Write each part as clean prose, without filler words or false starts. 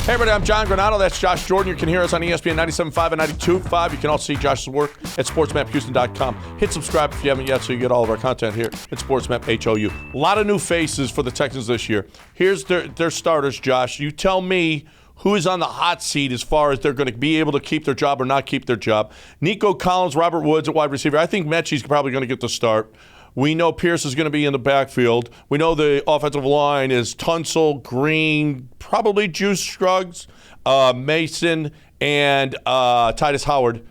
Hey, everybody, I'm John Granado. That's Josh Jordan. You can hear us on ESPN 97.5 and 92.5. You can also see Josh's work at sportsmaphouston.com. Hit subscribe if you haven't yet so you get all of our content here at SportsMap HOU. A lot of new faces for the Texans this year. Here's their starters, Josh. You tell me who is on the hot seat as far as they're going to be able to keep their job or not keep their job. Nico Collins, Robert Woods at wide receiver. I think Mechie's probably going to get the start. We know Pierce is going to be in the backfield. We know the offensive line is Tunsil, Green, probably Juice Scruggs, Mason, and Titus Howard.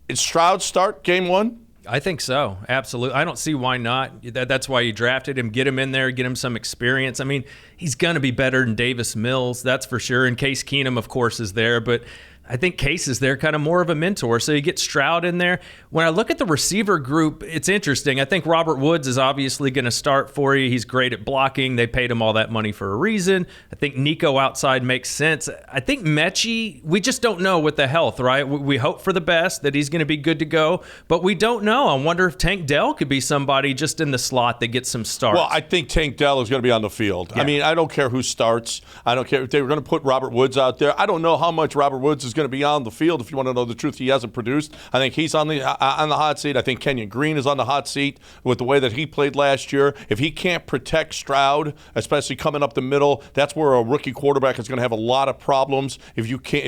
Is Stroud start game one? I think so, absolutely. I don't see why not. That's why you drafted him. Get him in there, get him some experience. I mean, he's going to be better than Davis Mills, that's for sure. And Case Keenum, of course, is there. But I think Case is there kind of more of a mentor. So you get Stroud in there. When I look at the receiver group, it's interesting. I think Robert Woods is obviously going to start for you. He's great at blocking. They paid him all that money for a reason. I think Nico outside makes sense. I think Mechie, we just don't know with the health, right? We hope for the best, that he's going to be good to go, but we don't know. I wonder if Tank Dell could be somebody just in the slot that gets some starts. Well, I think Tank Dell is going to be on the field. Yeah. I mean, I don't care who starts. I don't care if they were going to put Robert Woods out there. I don't know how much Robert Woods is going to be on the field. If you want to know the truth, he hasn't produced. I think he's on the hot seat. I think Kenyon Green is on the hot seat with the way that he played last year. If he can't protect Stroud, especially coming up the middle, that's where a rookie quarterback is going to have a lot of problems. If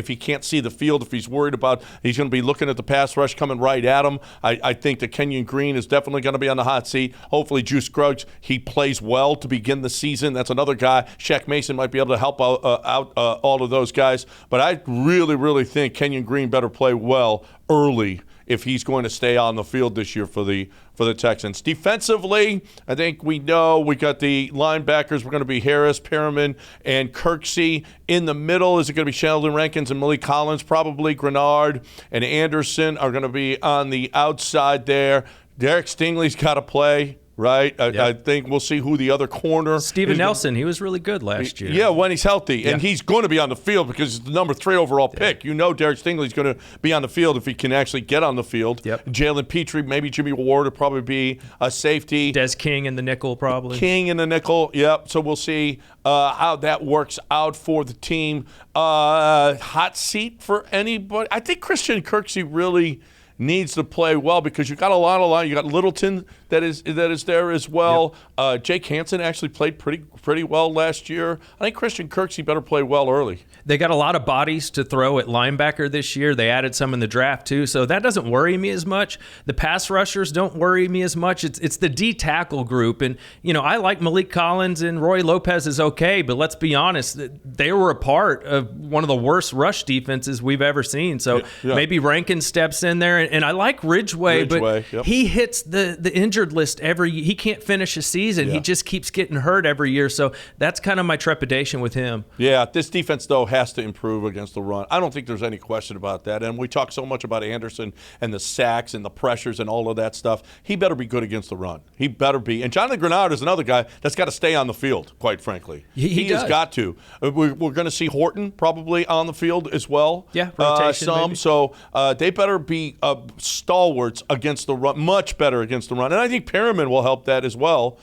he can't see the field, if he's worried about, he's going to be looking at the pass rush coming right at him. I think that Kenyon Green is definitely going to be on the hot seat. Hopefully, Juice Scruggs, he plays well to begin the season. That's another guy. Shaq Mason might be able to help out all of those guys. But I really, really think Kenyon Green better play well early if he's going to stay on the field this year for the Texans. Defensively, I think we know we got the linebackers. We're going to be Harris, Perriman, and Kirksey. In the middle, is it going to be Sheldon Rankins and Malik Collins? Probably Grenard and Anderson are going to be on the outside there. Derek Stingley's got to play. Right? Yep. I think we'll see who the other corner Steven Nelson, he was really good last year. Yeah, when he's healthy. And he's going to be on the field because he's the number 3 overall pick. You know Derek Stingley's going to be on the field if he can actually get on the field. Yep. Jalen Petrie, maybe Jimmy Ward will probably be a safety. Des King in the nickel, probably. King in the nickel, yep. So we'll see how that works out for the team. Hot seat for anybody. I think Christian Kirksey really needs to play well because you got a lot of line. You got Littleton that is there as well. Yep. Jake Hansen actually played pretty well last year. I think Christian Kirksey better play well early. They got a lot of bodies to throw at linebacker this year. They added some in the draft too, so that doesn't worry me as much. The pass rushers don't worry me as much. It's the D tackle group, and I like Malik Collins and Roy Lopez is okay, but let's be honest, they were a part of one of the worst rush defenses we've ever seen. So maybe Rankin steps in there, and I like Ridgeway, but he hits the injured list he can't finish a season. He just keeps getting hurt every year, so that's kind of my trepidation with him. Yeah, this defense though has to improve against the run. I don't think there's any question about that. And we talk so much about Anderson and the sacks and the pressures and all of that stuff. He better be good against the run. He better be. And Jonathan Grenard is another guy that's got to stay on the field, quite frankly. He has got to. We're going to see Horton probably on the field as well. Yeah, rotation maybe. So they better be stalwarts against the run, much better against the run. And I think Perriman will help that as well,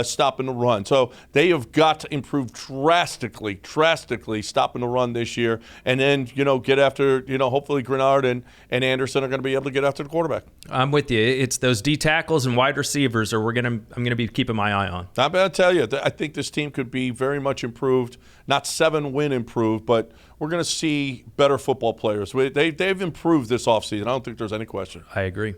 stopping the run. So they have got to improve drastically stopping the run this year, and then get after hopefully Grenard and Anderson are going to be able to get after the quarterback. I'm with you. It's those D tackles and wide receivers I'm going to be keeping my eye on. I'm going to tell you, I think this team could be very much improved, not 7-win improved, but we're going to see better football players. They've improved this offseason. I don't think there's any question. I agree.